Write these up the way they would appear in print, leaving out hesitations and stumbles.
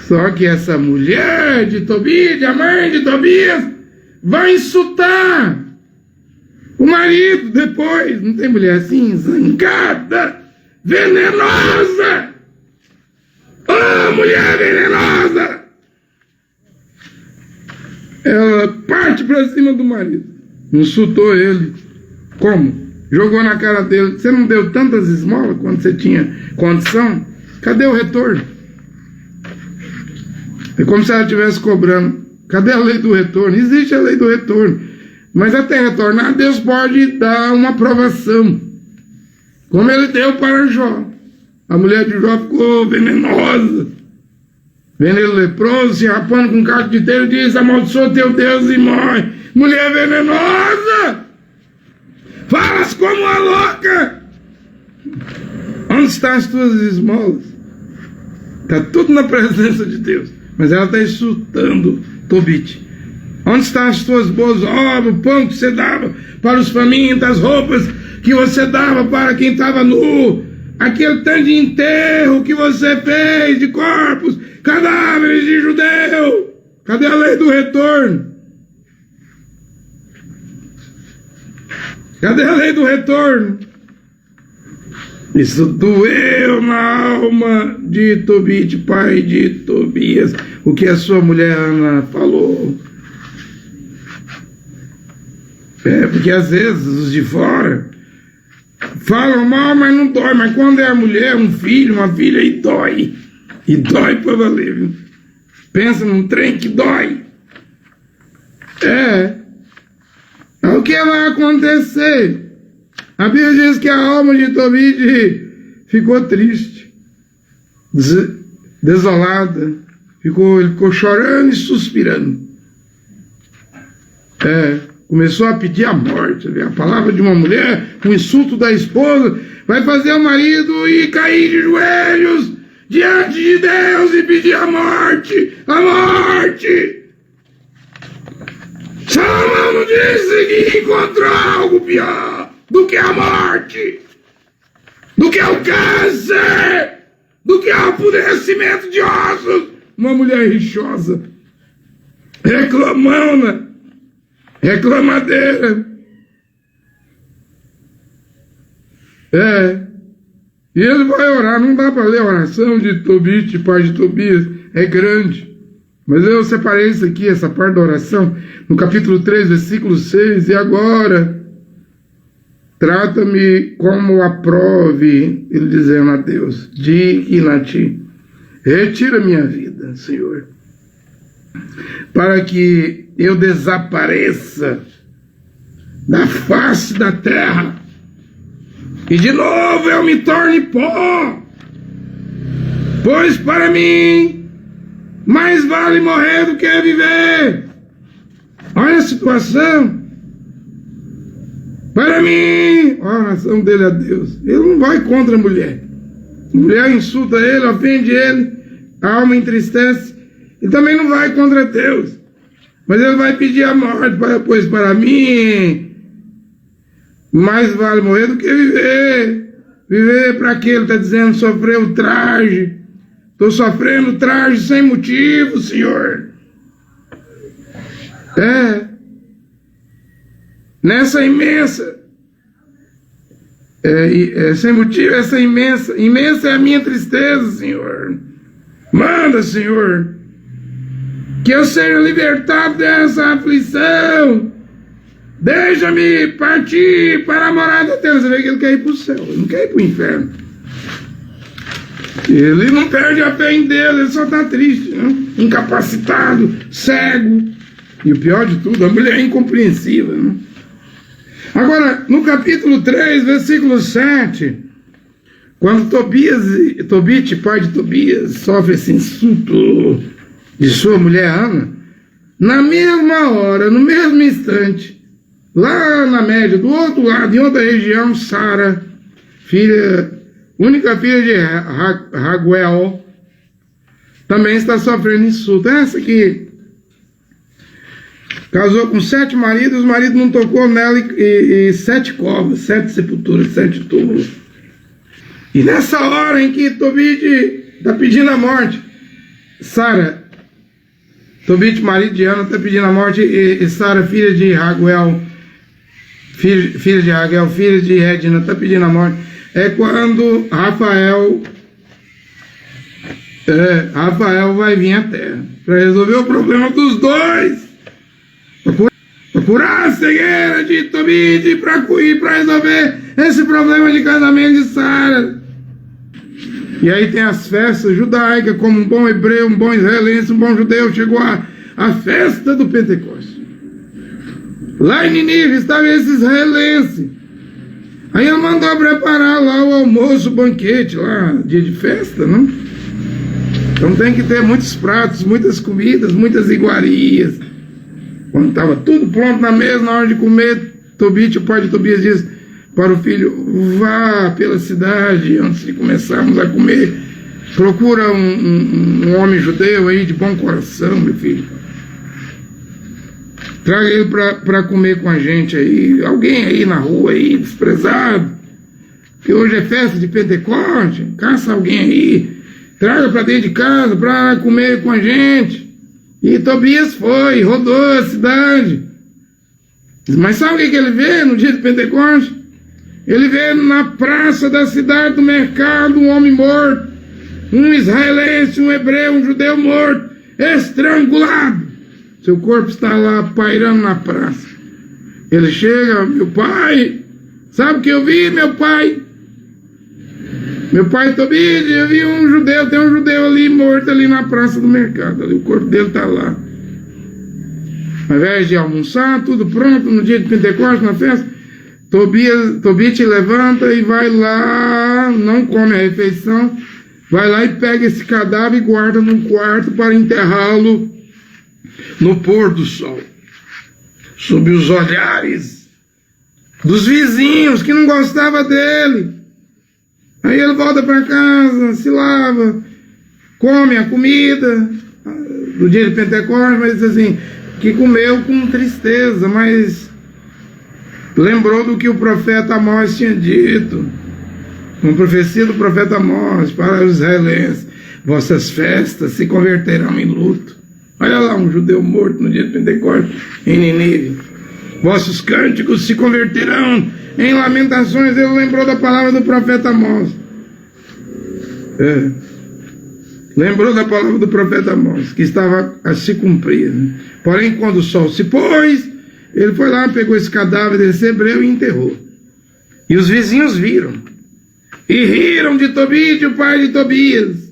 Só que essa mulher de Tobias, a mãe de Tobias, vai insultar o marido depois. Não tem mulher assim, zangada, venenosa. Oh, mulher venenosa! Ela parte pra cima do marido, insultou ele. Como? Jogou na cara dele. Você não deu tantas esmolas quando você tinha condição? Cadê o retorno? É como se ela estivesse cobrando. Cadê a lei do retorno? Existe a lei do retorno. Mas até retornar, Deus pode dar uma aprovação. Como ele deu para Jó. A mulher de Jó ficou venenosa. Vendo ele leproso, se rapando com um caco de telha, diz: amaldiçoa teu Deus e morre. Mulher venenosa! Falas como uma louca! Onde estão as tuas esmolas? Está tudo na presença de Deus. Mas ela está insultando Tobit. Onde estão as tuas boas obras, o pão que você dava para os famintos, as roupas que você dava para quem estava nu, aquele tanto de enterro que você fez de corpos, cadáveres de judeu? Cadê a lei do retorno? Cadê a lei do retorno? Isso doeu na alma de Tobit, pai de Tobias, o que a sua mulher Ana falou. Porque às vezes os de fora falam mal, mas não dói. Mas quando é a mulher, um filho, uma filha, aí dói. E dói pra valer, viu? Pensa num trem que dói. O que vai acontecer? A Bíblia diz que a alma de Tobit ficou triste, desolada, ele ficou chorando e suspirando. Começou a pedir a morte. A palavra de uma mulher, um insulto da esposa, vai fazer o marido ir cair de joelhos diante de Deus e pedir a morte, a morte. Salomão não disse que encontrou algo pior do que a morte, do que o câncer, do que o apodrecimento de ossos. Uma mulher rixosa, reclamona, reclamadeira. E ele vai orar. Não dá para ler a oração de Tobit, pai de Tobias, é grande. Mas eu separei isso aqui, essa parte da oração, no capítulo 3, versículo 6. E agora, trata-me como aprove, ele dizendo a Deus, digna a ti, retira minha vida, Senhor, para que eu desapareça da face da terra, e de novo eu me torne pó, pois para mim mais vale morrer do que viver. Olha a situação. Para mim, a oração dele a Deus. Ele não vai contra a mulher. A mulher insulta ele, ofende ele, a alma entristece. Ele também não vai contra Deus. Mas ele vai pedir a morte, pois para mim mais vale morrer do que viver. Viver para quê? Ele está dizendo, sofrer o traje. Estou sofrendo traje sem motivo, Senhor. Nessa imensa, sem motivo, essa imensa é a minha tristeza, Senhor. Manda, Senhor, que eu seja libertado dessa aflição. Deixa-me partir para a morada eterna. Você vê que ele quer ir para o céu, ele não quer ir para o inferno. Ele não perde a fé em Deus, ele só está triste, né? Incapacitado, cego. E o pior de tudo, a mulher é incompreensível, né? Agora, no capítulo 3, versículo 7, quando Tobit, pai de Tobias, sofre esse insulto de sua mulher Ana, na mesma hora, no mesmo instante, lá na média, do outro lado, em outra região, Sara, única filha de Raguel, também está sofrendo insulto. Essa aqui casou com 7 maridos, o marido não tocou nela, e 7 covas, 7 sepulturas, 7 túmulos. E nessa hora em que Tobit está pedindo a morte, Sara, Tobit, marido de Ana, está pedindo a morte, e Sara, filha de Raguel, filha de Raguel, filha de Redina, está pedindo a morte. É quando Rafael vai vir à terra para resolver o problema dos dois, para curar a cegueira de Tobit, para resolver esse problema de casamento de Sara. E aí tem as festas judaicas, como um bom hebreu, um bom israelense, um bom judeu, chegou a festa do Pentecostes. Lá em Ninive estava esse israelense. Aí ele mandou preparar lá o almoço, o banquete, lá, dia de festa, não? Então tem que ter muitos pratos, muitas comidas, muitas iguarias. Quando estava tudo pronto na mesa, na hora de comer, Tobit, o pai de Tobias, diz para o filho: vá pela cidade antes de começarmos a comer, procura um homem judeu aí de bom coração, meu filho, traga ele para comer com a gente aí, alguém aí na rua aí, desprezado, que hoje é festa de Pentecoste, caça alguém aí, traga para dentro de casa para comer com a gente. E Tobias foi, rodou a cidade. Mas sabe o que ele vê no dia de Pentecoste? Ele vê na praça da cidade, do mercado, um homem morto, um israelense, um hebreu, um judeu morto, estrangulado. Seu corpo está lá pairando na praça. Ele chega: meu pai, sabe o que eu vi, meu pai? Meu pai Tobias, eu vi um judeu, tem um judeu ali morto ali na praça do mercado, ali, o corpo dele está lá. Ao invés de almoçar, tudo pronto, no dia de Pentecostes, na festa, Tobit levanta e vai lá, não come a refeição, vai lá e pega esse cadáver e guarda num quarto para enterrá-lo no pôr do sol, sob os olhares dos vizinhos que não gostavam dele. Aí ele volta para casa, se lava, come a comida do dia de Pentecostes, mas diz assim, que comeu com tristeza, mas lembrou do que o profeta Amós tinha dito, uma profecia do profeta Amós para os israelenses: vossas festas se converterão em luto. Olha lá, um judeu morto no dia de Pentecostes em Ninive. Vossos cânticos se converterão em lamentações. Ele lembrou da palavra do profeta Amós. Lembrou da palavra do profeta Amós, que estava a se cumprir. Porém, quando o sol se pôs, ele foi lá, pegou esse cadáver desse hebreu e enterrou. E os vizinhos viram e riram de Tobit, o pai de Tobias.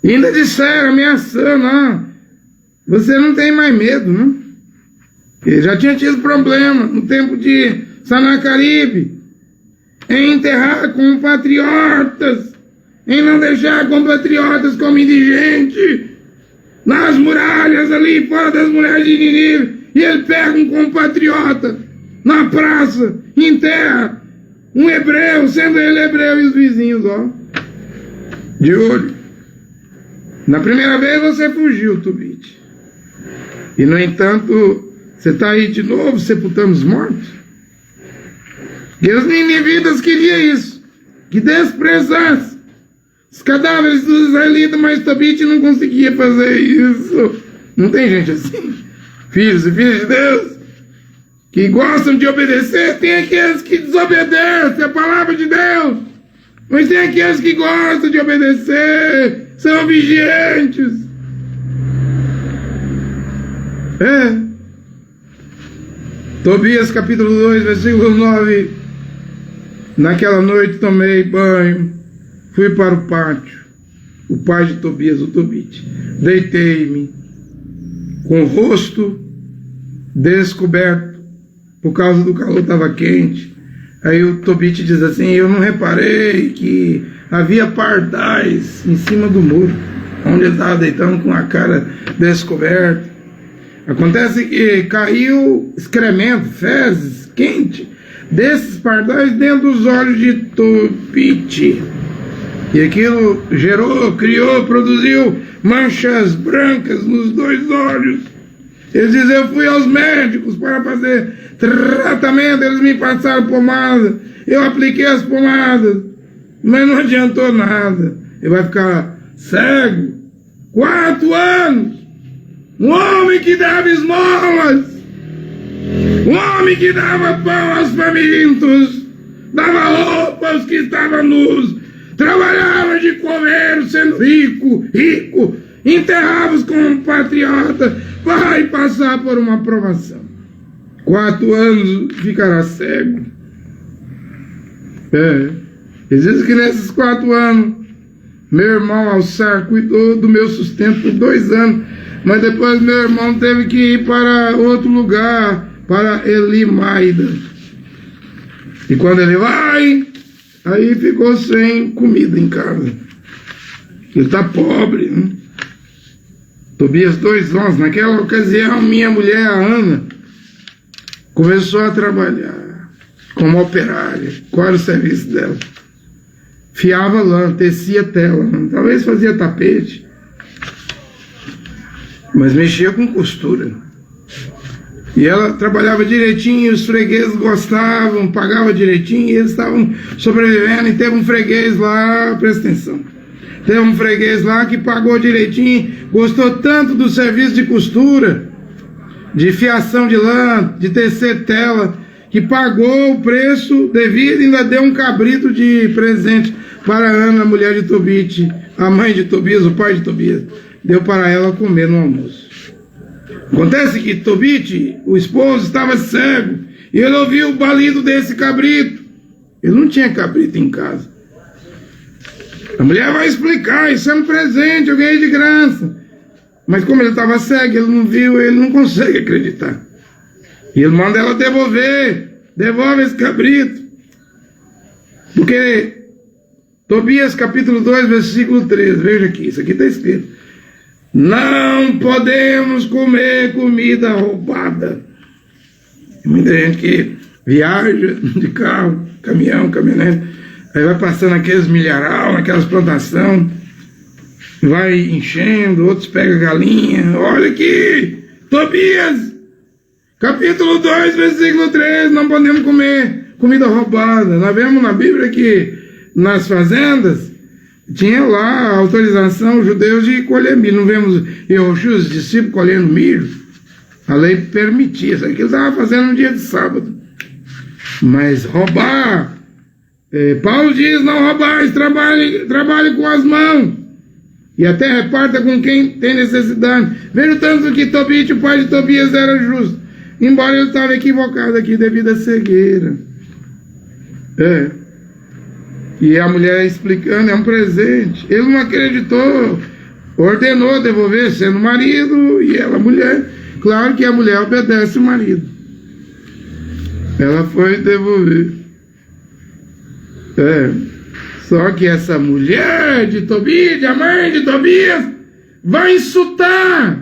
E ainda disseram, ameaçando: você não tem mais medo, não? Ele já tinha tido problema no tempo de Sanacaribe, em enterrar compatriotas, em não deixar compatriotas como indigente, nas muralhas ali, fora das muralhas de Ninive. E ele pega um compatriota na praça, enterra um hebreu, sendo ele hebreu, e os vizinhos, de olho. Na primeira vez você fugiu, Tobit. E no entanto, você está aí de novo sepultando os mortos. E os ninivitas queriam isso, que desprezasse os cadáveres dos israelitas, mas Tobit não conseguia fazer isso. Não tem gente assim, filhos e filhas de Deus, que gostam de obedecer. Tem aqueles que desobedecem a palavra de Deus, mas tem aqueles que gostam de obedecer, são vigiantes. Tobias capítulo 2, versículo 9. Naquela noite tomei banho, fui para o pátio, o pai de Tobias, o Tobit. Deitei-me com o rosto descoberto, por causa do calor, estava quente. Aí o Tobit diz assim: eu não reparei que havia pardais em cima do muro, onde ele estava deitando com a cara descoberta. Acontece que caiu excremento, fezes, quente, desses pardais dentro dos olhos de Tobit. E aquilo criou, produziu manchas brancas nos dois olhos. Ele diz: eu fui aos médicos para fazer tratamento, eles me passaram pomada, eu apliquei as pomadas, mas não adiantou nada. Ele vai ficar cego, 4 anos. Um homem que dava esmolas, um homem que dava pão aos famintos, dava roupa aos que estavam nus, trabalhava de coveiro, sendo rico, enterrava os compatriotas, vai passar por uma provação. 4 anos ficará cego. Diz que nesses 4 anos, meu irmão Alçar cuidou do meu sustento por 2 anos, mas depois meu irmão teve que ir para outro lugar, para Elimaida. E quando ele vai, aí ficou sem comida em casa. Ele está pobre, né? Tobias 2:11. Naquela ocasião, minha mulher, a Ana, começou a trabalhar como operária. Qual era o serviço dela? Fiava lã, tecia tela, talvez fazia tapete, mas mexia com costura. E ela trabalhava direitinho, os fregueses gostavam, pagava direitinho, e eles estavam sobrevivendo. E teve um freguês lá, presta atenção, teve um freguês lá que pagou direitinho, gostou tanto do serviço de costura, de fiação de lã, de tecer tela, que pagou o preço devido e ainda deu um cabrito de presente para Ana, a mulher de Tobit, a mãe de Tobias, o pai de Tobias. Deu para ela comer no almoço. Acontece que Tobit, o esposo, estava cego, e ele ouviu o balido desse cabrito. Ele não tinha cabrito em casa. A mulher vai explicar, isso é um presente, eu ganhei de graça. Mas como ele estava cego, ele não viu, ele não consegue acreditar. E ele manda ela devolve esse cabrito. Porque Tobias capítulo 2, versículo 13, veja aqui, isso aqui está escrito: não podemos comer comida roubada. Tem muita gente que viaja de carro, caminhão, caminhonete, aí vai passando aqueles milharal, naquelas plantações, vai enchendo, outros pegam galinha. Olha aqui, Tobias, capítulo 2, versículo 13, não podemos comer comida roubada. Nós vemos na Bíblia que nas fazendas tinha lá a autorização os judeus de colher milho. Não vemos Yehoshua, os discípulos, colhendo milho. A lei permitia, isso aqui ele estava fazendo no dia de sábado. Mas roubar, Paulo diz: não roubais, trabalhe com as mãos, e até reparta com quem tem necessidade. Veja tanto que Tobit, o pai de Tobias, era justo, embora ele estava equivocado aqui devido à cegueira. E a mulher explicando, é um presente. Ele não acreditou, ordenou devolver, sendo marido, e ela mulher. Claro que a mulher obedece o marido. Ela foi devolver. Só que essa mulher de Tobias, a mãe de Tobias, vai insultar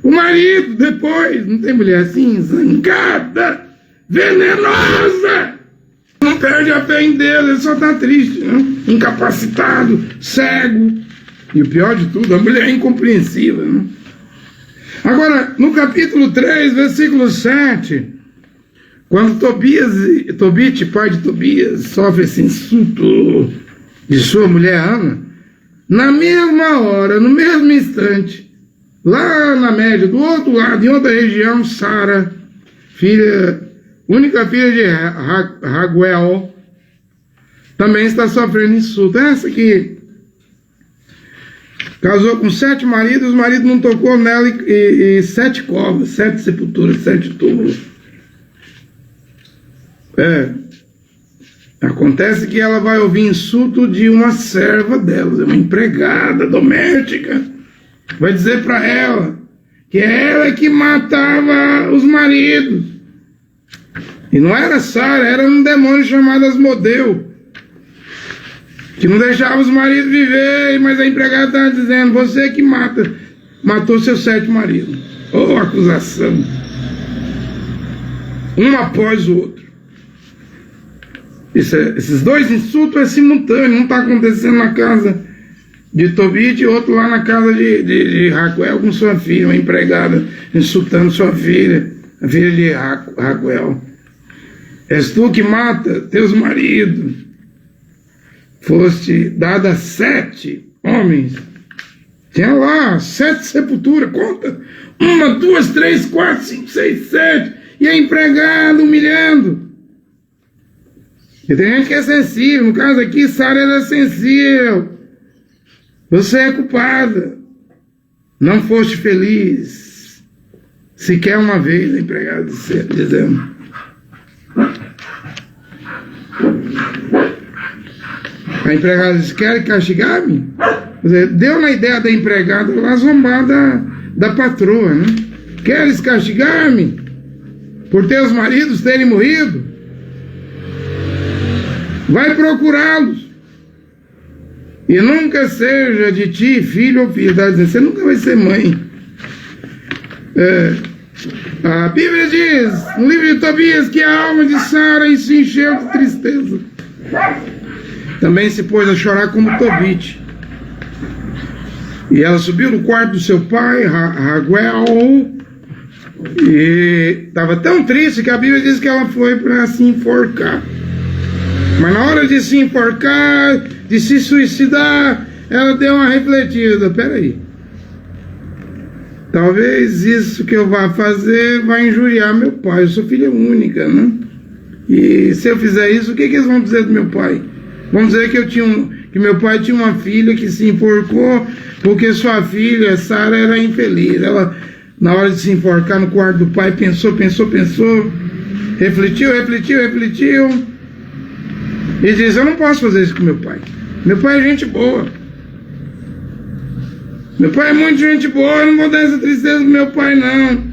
o marido depois. Não tem mulher assim, zangada, venenosa. Não perde a fé em Deus, ele só está triste, né? Incapacitado, cego. E o pior de tudo, a mulher é incompreensível, né? Agora, no capítulo 3, versículo 7, quando Tobit, pai de Tobias, sofre esse insulto de sua mulher Ana, na mesma hora, no mesmo instante, lá na média, do outro lado, em outra região, Sara, única filha de Raguel, também está sofrendo insulto. Essa que casou com 7 maridos, os maridos não tocou nela, e 7 covas, 7 sepulturas, 7 túmulos. Acontece que ela vai ouvir insulto de uma serva dela, uma empregada doméstica. Vai dizer para ela que é ela que matava os maridos. E não era Sara, era um demônio chamado Asmodeu, que não deixava os maridos viver, mas a empregada estava dizendo: você que matou seus 7 maridos. Oh, acusação! Um após o outro. Esses 2 insultos é simultâneo, um está acontecendo na casa de Tobit e outro lá na casa de Raquel com sua filha, uma empregada insultando sua filha, a filha de Raquel. És tu que mata teus maridos. Foste dada 7 homens. Tinha lá 7 sepulturas, conta. 1, 2, 3, 4, 5, 6, 7. E a empregada humilhando. E tem gente que é sensível. No caso aqui, Sara era sensível. Você é culpada. Não foste feliz. Sequer uma vez, a empregada dizendo. A empregada disse, quer castigar-me? Deu na ideia da empregada lá zombar da patroa, né? Queres castigar-me? Por teus maridos terem morrido? Vai procurá-los. E nunca seja de ti filho ou filha. Você nunca vai ser mãe. A Bíblia diz, no livro de Tobias, que a alma de Sara se encheu de tristeza. Também se pôs a chorar como Tobit. E ela subiu no quarto do seu pai, Raguel, e estava tão triste que a Bíblia diz que ela foi para se enforcar. Mas na hora de se enforcar, de se suicidar, ela deu uma refletida. Peraí, talvez isso que eu vá fazer vai injuriar meu pai. Eu sou filha única, né? E se eu fizer isso, o que eles vão dizer do meu pai? Vão dizer que meu pai tinha uma filha que se enforcou porque sua filha, Sara, era infeliz. Ela, na hora de se enforcar no quarto do pai, pensou, refletiu, e disse, eu não posso fazer isso com meu pai. Meu pai é gente boa. Meu pai é muito gente boa, eu não vou dar essa tristeza pro meu pai, não.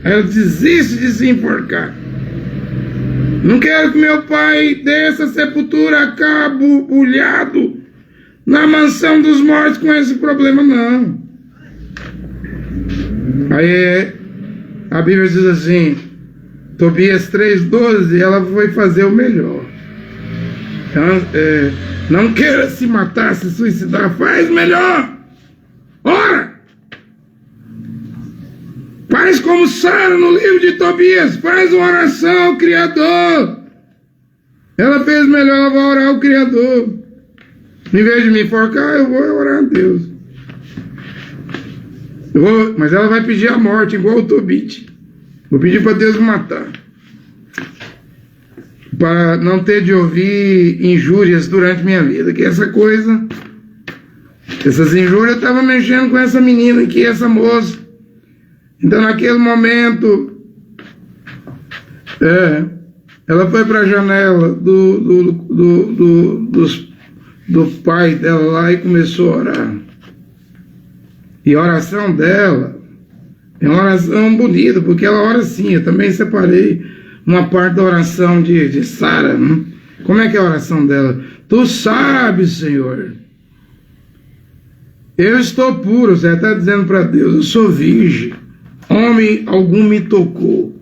Aí ela desiste de se enforcar. Não quero que meu pai dê essa sepultura acabulhado na mansão dos mortos com esse problema, não. Aí a Bíblia diz assim, Tobias 3,12, ela foi fazer o melhor. Então, não queira se matar, se suicidar, faz melhor. Ora! Faz como Sara no livro de Tobias, faz uma oração ao Criador. Ela fez melhor, ela vai orar ao Criador. Em vez de me enforcar, eu vou orar a Deus. Mas ela vai pedir a morte, igual o Tobit. Vou pedir para Deus me matar. Para não ter de ouvir injúrias durante minha vida. Que essa coisa, essas injúrias estavam mexendo com essa menina aqui, essa moça. Então naquele momento, ela foi para a janela do pai dela lá e começou a orar. E a oração dela é uma oração bonita, porque ela ora assim. Eu também separei uma parte da oração de Sara, né? Como é que é a oração dela? Tu sabes, Senhor, eu estou puro. Você está dizendo para Deus, eu sou virgem, homem algum me tocou,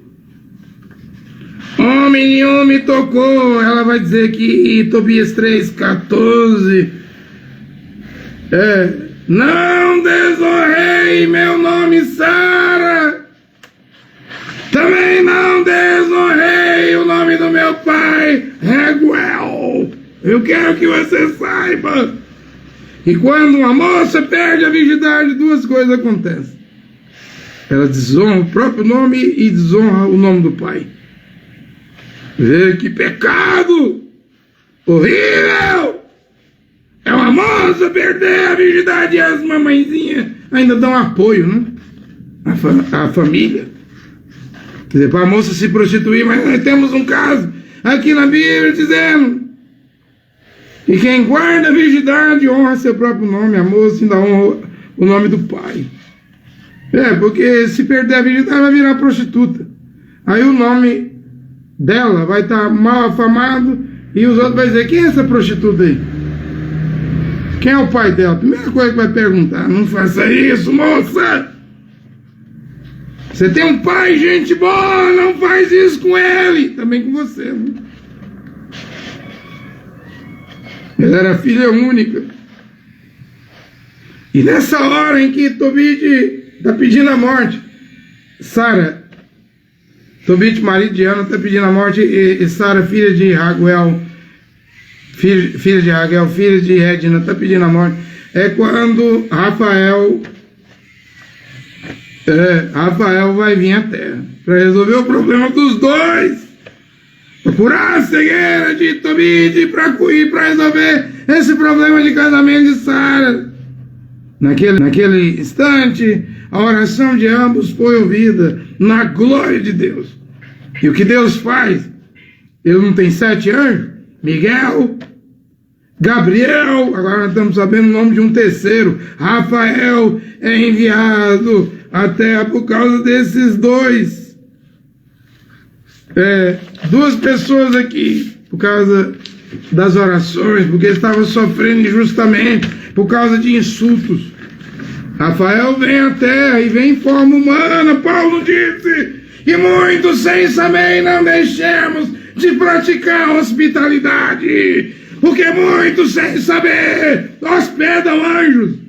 homem nenhum me tocou. Ela vai dizer que Tobias 3,14, não desonrei meu nome Sara, também não desonrei o nome do meu pai Raguel. Eu quero que você saiba que quando uma moça perde a virgindade, duas coisas acontecem. Ela desonra o próprio nome e desonra o nome do pai. Vê que pecado horrível! É uma moça perder a virgindade, e as mamãezinhas ainda dão apoio, né? A família. Quer dizer, para a moça se prostituir, mas nós temos um caso aqui na Bíblia dizendo que quem guarda a virgindade honra seu próprio nome, a moça ainda honra o nome do pai. Porque se perder a virgindade vai virar prostituta. Aí o nome dela vai estar mal afamado e os outros vão dizer, quem é essa prostituta aí? Quem é o pai dela? Primeira coisa que vai perguntar, não faça isso, moça! Você tem um pai, gente boa, não faz isso com ele. Também com você, né? Ela era filha única. E nessa hora em que Tobit está pedindo a morte, Sara, Tobit, marido de Ana, está pedindo a morte, e Sara, filha de Raguel, filha de Raguel, filha de Edna, está pedindo a morte. é quando Rafael vai vir à Terra para resolver o problema dos dois, para curar a cegueira de Tobit, para resolver esse problema de casamento de Sara. Naquele instante, a oração de ambos foi ouvida na glória de Deus. E o que Deus faz? Ele não tem 7 anjos? Miguel, Gabriel, agora nós estamos sabendo o nome de um terceiro, Rafael, é enviado à Terra por causa desses dois. 2 pessoas aqui, por causa das orações, porque estavam sofrendo injustamente, por causa de insultos. Rafael vem à Terra e vem em forma humana, Paulo disse, e muitos sem saber não deixemos de praticar hospitalidade, porque muitos sem saber hospedam anjos.